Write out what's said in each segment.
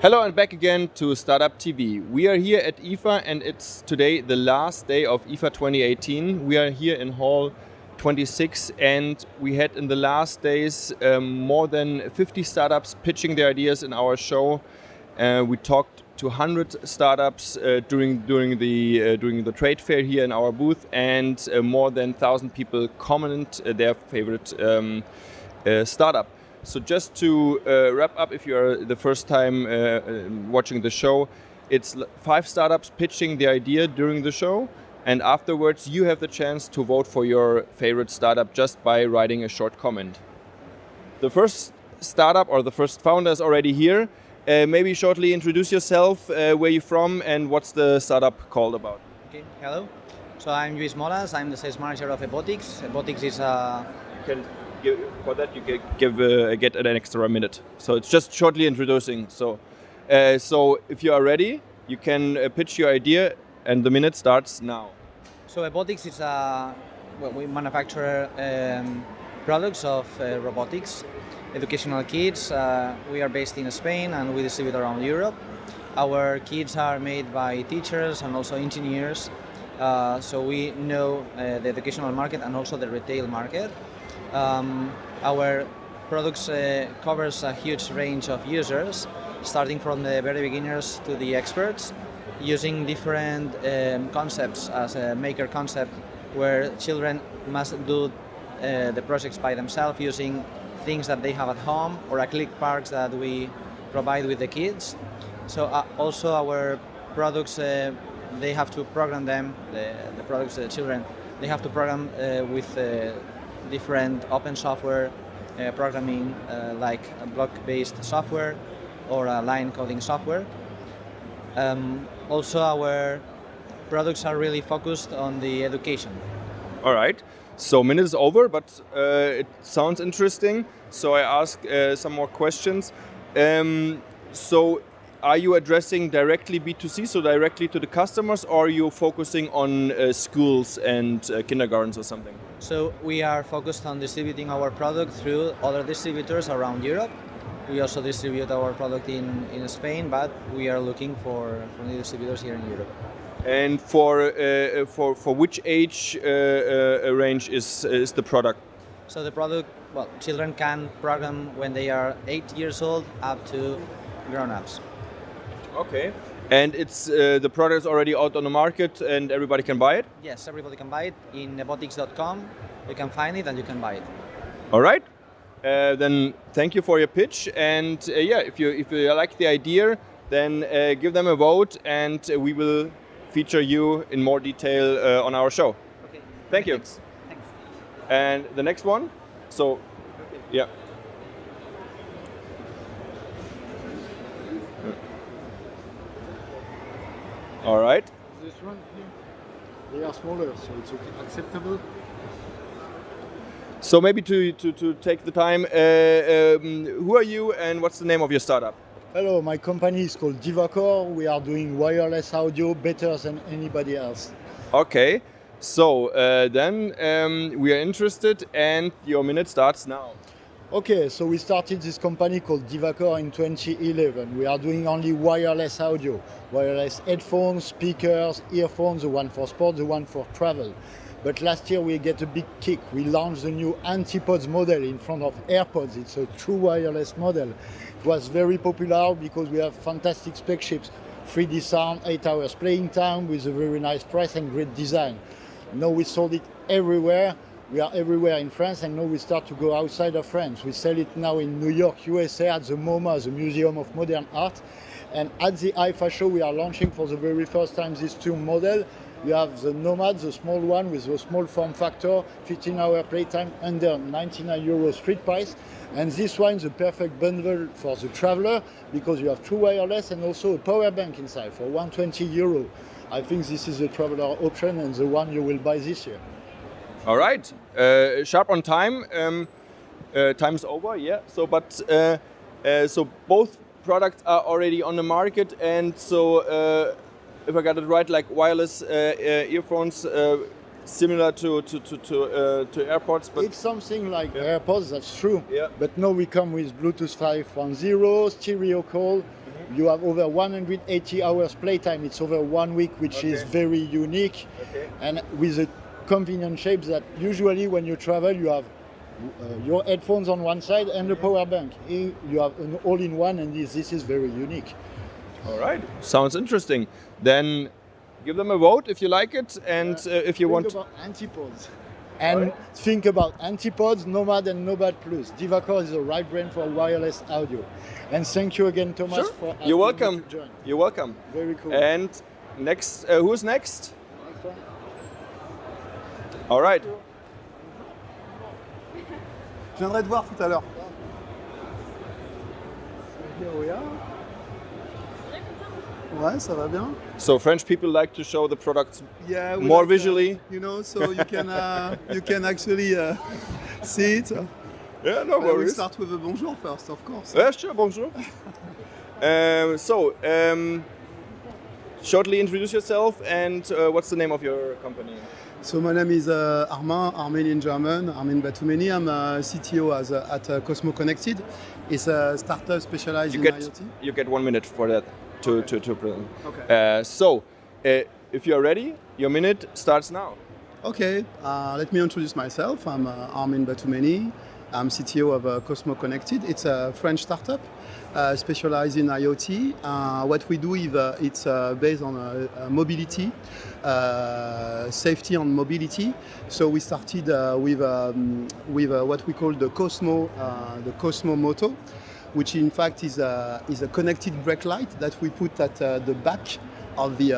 Hello and back again to Startup TV. We are here at IFA and it's today the last day of IFA 2018. We are here in Hall 26 and we had in the last days more than 50 startups pitching their ideas in our show. We talked to 100 startups during the trade fair here in our booth, and more than 1,000 people commented their favorite startup. So just to wrap up, if you're the first time watching the show, it's 5 startups pitching the idea during the show, and afterwards you have the chance to vote for your favorite startup just by writing a short comment. The first startup or the first founder is already here. Maybe shortly introduce yourself, where you're from and what's the startup called about. Okay, hello. So I'm Luis Molas, I'm the sales manager of Ebotics. Ebotics is a... For that you get an extra minute. So it's just shortly introducing. So if you are ready, you can pitch your idea and the minute starts now. So Ebotics is we manufacture products of robotics, educational kits. We are based in Spain and we distribute around Europe. Our kits are made by teachers and also engineers. So we know the educational market and also the retail market. Our products covers a huge range of users, starting from the very beginners to the experts, using different concepts as a maker concept, where children must do the projects by themselves using things that they have at home or acrylic parks that we provide with the kids. So also our products, they have to program them, the products, the children, they have to program with different open software programming, like a block-based software or a line coding software. Also, our products are really focused on the education. All right. So minute is over, but it sounds interesting. So I ask some more questions. So are you addressing directly B2C, so directly to the customers, or are you focusing on schools and kindergartens or something? So we are focused on distributing our product through other distributors around Europe. We also distribute our product in Spain, but we are looking for new distributors here in Europe. And for which age range is the product? So the product, well, children can program when they are 8 years old up to grown-ups. Okay. And it's the product is already out on the market and everybody can buy it? Yes, everybody can buy it. In ebotics.com, you can find it and you can buy it. All right. Then thank you for your pitch. And yeah, if you like the idea, then give them a vote and we will feature you in more detail on our show. Okay. Thank you. Thanks. And the next one? So, yeah. All right. This one here, they are smaller, so it's okay, acceptable. So maybe to take the time, who are you and what's the name of your startup? Hello, my company is called Divacor. We are doing wireless audio better than anybody else. Okay, so then we are interested and your minute starts now. Okay, so we started this company called Divacor in 2011. We are doing only wireless audio, wireless headphones, speakers, earphones, the one for sport, the one for travel. But last year we get a big kick. We launched the new Antipods model in front of AirPods. It's a true wireless model. It was very popular because we have fantastic spec chips, 3D sound, 8 hours playing time with a very nice price and great design. Now we sold it everywhere. We are everywhere in France, and now we start to go outside of France. We sell it now in New York, USA, at the MoMA, the Museum of Modern Art. And at the IFA show, we are launching for the very first time this two model. We have the Nomad, the small one with a small form factor, 15-hour playtime, under 99 euro street price. And this one is the perfect bundle for the traveler because you have true wireless and also a power bank inside for 120 euro. I think this is the traveler option and the one you will buy this year. All right, sharp on time. Time's over, yeah. So, but so both products are already on the market, and so if I got it right, like wireless earphones, similar to AirPods, but it's something like AirPods. That's true. Yeah. But now we come with Bluetooth 5.0, stereo call, You have over 180 hours playtime. It's over 1 week, which is very unique. And with a convenient shape that usually when you travel, you have your headphones on one side and the power bank. Here you have an all-in-one, and this is very unique. All right, sounds interesting. Then give them a vote if you like it, and if you want. Think about antipodes. And think about antipodes, Nomad and Nomad Plus. DivaCore is the right brand for wireless audio. And thank you again, Thomas, for asking You're me welcome. to join. You're welcome. Very cool. And next, who's next? All right. Je viendrai te voir tout à l'heure. Here we are. Ouais, ça va bien. So French people like to show the products Yeah, we more like, visually. You know, so you can actually see it. Yeah, no We'll worries. start with a bonjour first, of course. Yeah, sure, bonjour. Shortly introduce yourself and what's the name of your company? So my name is Armin, Armenian German, Armin Batoumeni. I'm a CTO at Cosmo Connected. It's a startup specialized in IoT. You get 1 minute for that to present. Okay. If you are ready, your minute starts now. Okay, let me introduce myself. I'm Armin Batoumeni. I'm CTO of Cosmo Connected. It's a French startup specialized in IoT. What we do is it's based on mobility, safety and mobility. So we started with what we call the Cosmo Moto, which in fact is a connected brake light that we put at the back of the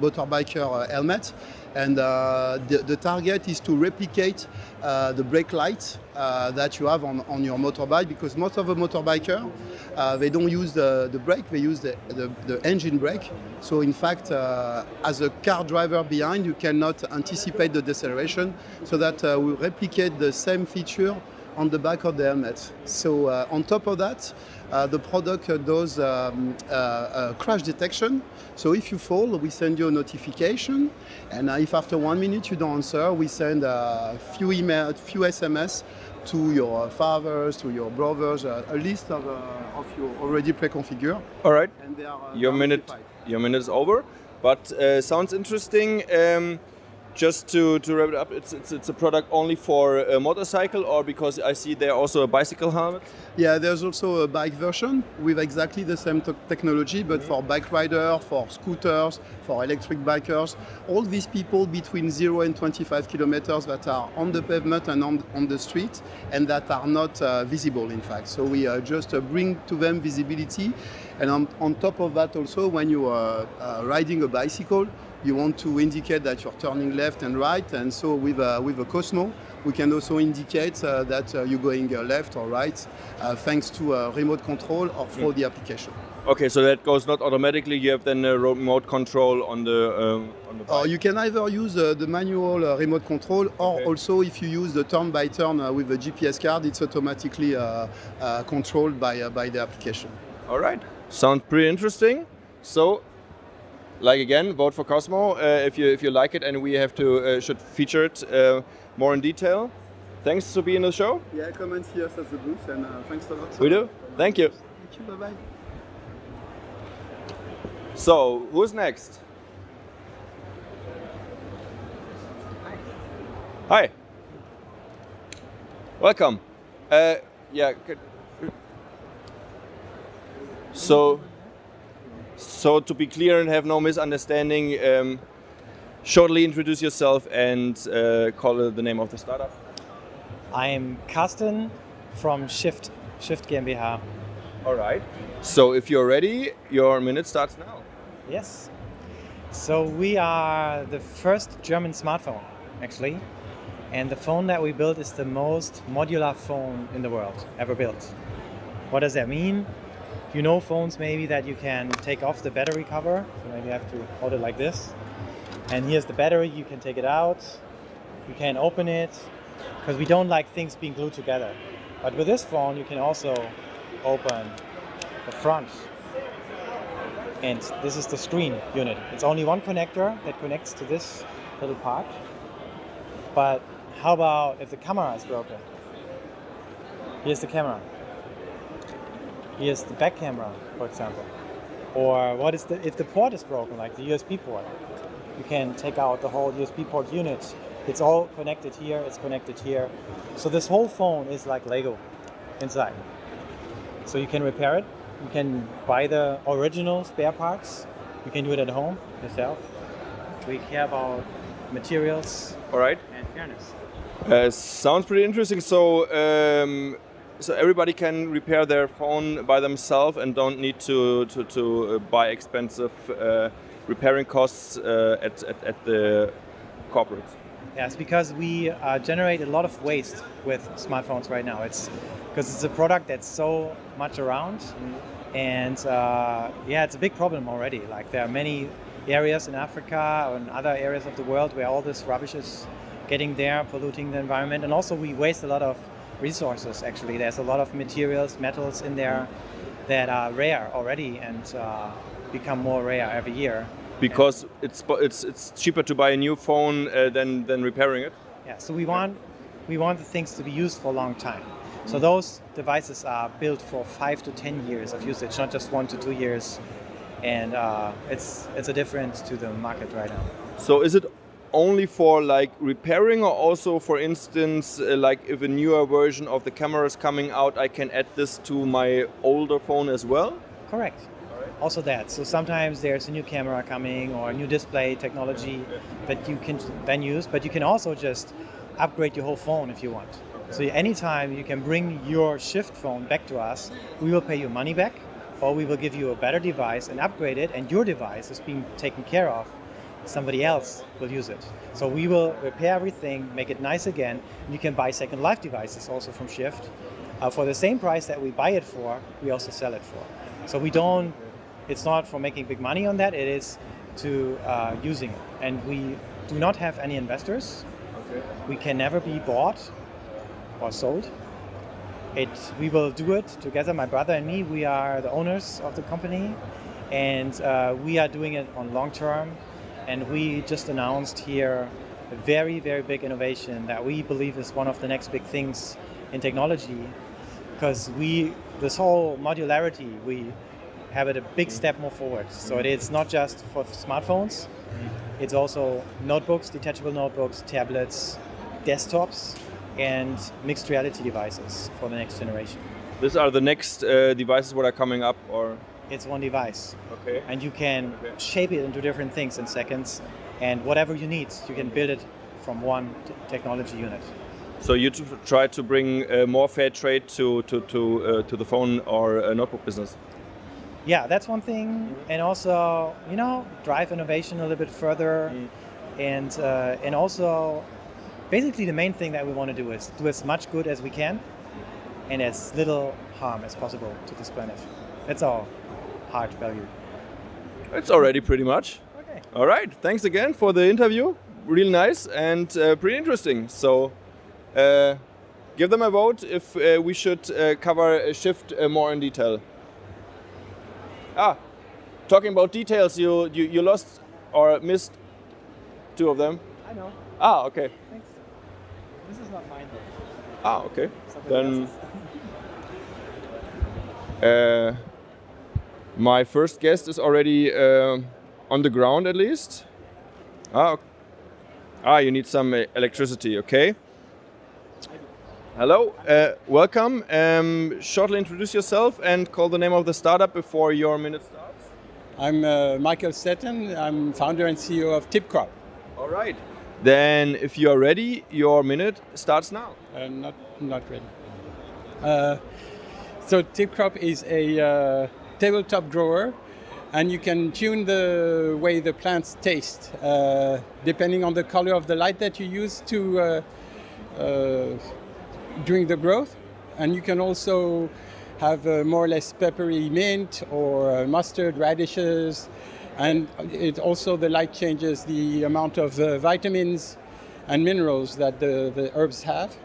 motorbiker helmet, and the target is to replicate the brake light that you have on your motorbike, because most of the motorbiker they don't use the brake, they use the engine brake. So in fact, as a car driver behind, you cannot anticipate the deceleration, so that we replicate the same feature on the back of the helmet. So on top of that, the product does crash detection. So if you fall, we send you a notification, and if after 1 minute you don't answer, we send a few SMS to your fathers, to your brothers, a list of you already pre-configured. All right. And they are Your minute is over, but sounds interesting. Just to wrap it up, it's a product only for a motorcycle, or because I see there also a bicycle helmet? Yeah, there's also a bike version with exactly the same technology, but for bike rider, for scooters, for electric bikers, all these people between 0 and 25 kilometers that are on the pavement and on the street, and that are not visible, in fact. So we just bring to them visibility. And on top of that also, when you are riding a bicycle, you want to indicate that you're turning left and right, and so with a Cosmo, we can also indicate that you're going left or right, thanks to remote control or through the application. Okay, so that goes not automatically. You have then a remote control on the bike. You can either use the manual remote control, or also if you use the turn by turn with a GPS card, it's automatically controlled by the application. All right, sounds pretty interesting. So, like again, vote for Cosmo if you like it, and we have to should feature it more in detail. Thanks for being on the show. Yeah, come and see us at the booth, and thanks a lot. We do. Thank you. Thank you. Bye bye. So, who's next? Hi. Welcome. So to be clear and have no misunderstanding, shortly introduce yourself and call the name of the startup. I'm Carsten from Shift GmbH. All right. So if you're ready, your minute starts now. Yes. So we are the first German smartphone, actually. And the phone that we built is the most modular phone in the world ever built. What does that mean? You know phones maybe that you can take off the battery cover. So maybe you have to hold it like this. And here's the battery, you can take it out. You can open it, because we don't like things being glued together. But with this phone, you can also open the front. And this is the screen unit. It's only one connector that connects to this little part. But how about if the camera is broken? Here's the camera. Here's the back camera, for example. Or what is if the port is broken, like the USB port, you can take out the whole USB port unit. It's all connected here, it's connected here. So this whole phone is like Lego inside. So you can repair it, you can buy the original spare parts, you can do it at home yourself. We care about materials All right. and fairness. Sounds pretty interesting. So, so everybody can repair their phone by themselves and don't need to buy expensive repairing costs at the corporates. Yes, because we generate a lot of waste with smartphones right now. It's because it's a product that's so much around, and yeah, it's a big problem already. Like there are many areas in Africa or in other areas of the world where all this rubbish is getting there, polluting the environment, and also we waste a lot of resources. Actually, there's a lot of materials, metals in there that are rare already and become more rare every year. Because it's cheaper to buy a new phone than repairing it. Yeah, so we want the things to be used for a long time. So those devices are built for 5 to 10 years of usage, not just 1 to 2 years, and it's a difference to the market right now. So is it only for like repairing, or also, for instance, like if a newer version of the camera is coming out, I can add this to my older phone as well? Correct. Also that. So sometimes there's a new camera coming or a new display technology that you can then use, but you can also just upgrade your whole phone if you want. So anytime you can bring your Shift phone back to us, we will pay you money back, or we will give you a better device and upgrade it, and your device is being taken care of. Somebody else will use it. So we will repair everything, make it nice again. You can buy Second Life devices also from Shift. For the same price that we buy it for, we also sell it for. So we don't, it's not for making big money on that, it is to using it. And we do not have any investors. Okay. We can never be bought or sold. We will do it together, my brother and me. We are the owners of the company, and we are doing it on long term. And we just announced here a very, very big innovation that we believe is one of the next big things in technology, because this whole modularity, we have it a big step more forward. So it's not just for smartphones, it's also notebooks, detachable notebooks, tablets, desktops, and mixed reality devices for the next generation. These are the next devices that are coming up, or? It's one device. Okay. And you can shape it into different things in seconds, and whatever you need, you can build it from one technology unit. So you try to bring more fair trade to the phone or notebook business. Yeah, that's one thing, and also drive innovation a little bit further, and also basically the main thing that we want to do is do as much good as we can, and as little harm as possible to this planet. That's our heart value. It's already pretty much. Okay. All right. Thanks again for the interview. Really nice and pretty interesting. So give them a vote if we should cover Shift more in detail. Talking about details, you lost or missed 2 of them. I know. Okay. Thanks. This is not mine though. Okay. Somebody Then my first guest is already on the ground at least. You need some electricity, okay. Hello, welcome. Shortly introduce yourself and call the name of the startup before your minute starts. I'm Michael Setten. I'm founder and CEO of TipCrop. All right. Then if you are ready, your minute starts now. Not ready. So TipCrop is a tabletop grower, and you can tune the way the plants taste depending on the color of the light that you use to during the growth. And you can also have more or less peppery mint or mustard, radishes, and it also the light changes the amount of vitamins and minerals that the herbs have.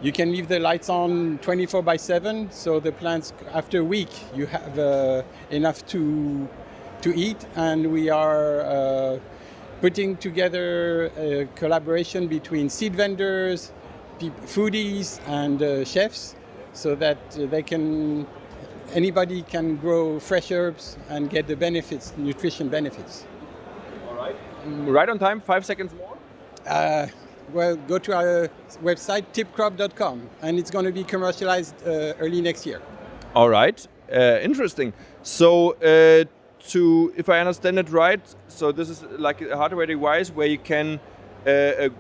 You can leave the lights on 24/7, so the plants, after a week, you have enough to eat. And we are putting together a collaboration between seed vendors, foodies, and chefs, so that they can anybody can grow fresh herbs and get the benefits, nutrition benefits. All right. Right on time, 5 seconds more. Well, go to our website, tipcrop.com, and it's going to be commercialized early next year. All right. Interesting. So, if I understand it right, so this is like a hardware device where you can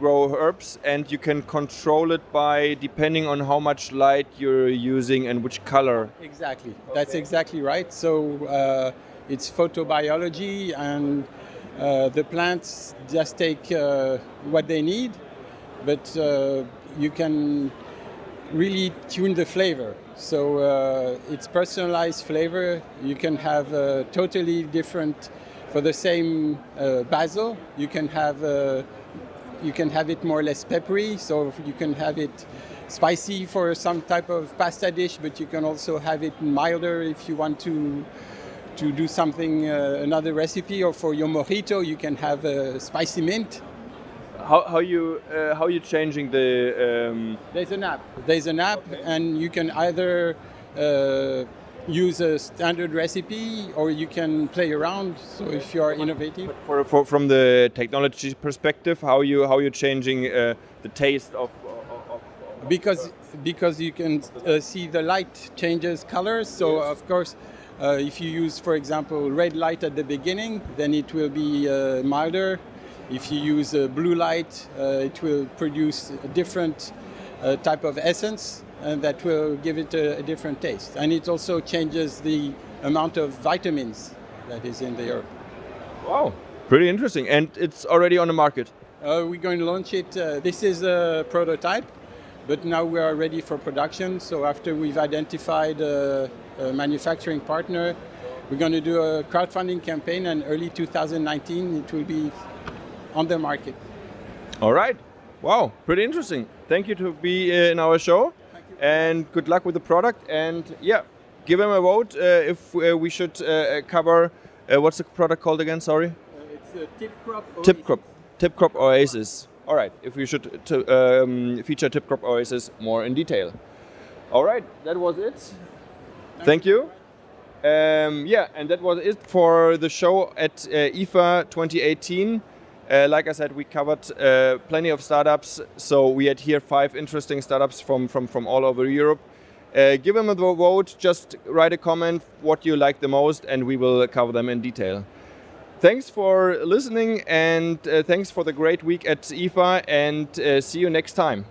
grow herbs and you can control it by depending on how much light you're using and which color. Exactly. That's exactly right. So it's photobiology, and the plants just take what they need, but you can really tune the flavor. So it's personalized flavor. You can have totally different, for the same basil, you can have it more or less peppery, so you can have it spicy for some type of pasta dish, but you can also have it milder if you want to do something, another recipe, or for your mojito you can have spicy mint. How you changing the? There's an app. Okay. And you can either use a standard recipe or you can play around. So if you are innovative. From the technology perspective, how you changing the taste of because you can see the light changes colors. So of course, if you use, for example, red light at the beginning, then it will be milder. If you use blue light, it will produce a different type of essence, and that will give it a different taste. And it also changes the amount of vitamins that is in the herb. Wow, pretty interesting. And it's already on the market? We're going to launch it. This is a prototype, but now we are ready for production. So after we've identified a manufacturing partner, we're going to do a crowdfunding campaign, and early 2019 it will be on the market. All right. Wow, pretty interesting. Thank you to be in our show, and good luck with the product. And yeah, give him a vote if we should cover. What's the product called again? Sorry. It's Tipcrop. Tipcrop Oasis. All right. If we should feature Tipcrop Oasis more in detail. All right. That was it. Thank you. Yeah, and that was it for the show at IFA 2018. Like I said, we covered plenty of startups. So we had here 5 interesting startups from all over Europe. Give them a vote. Just write a comment what you like the most, and we will cover them in detail. Thanks for listening, and thanks for the great week at IFA, and see you next time.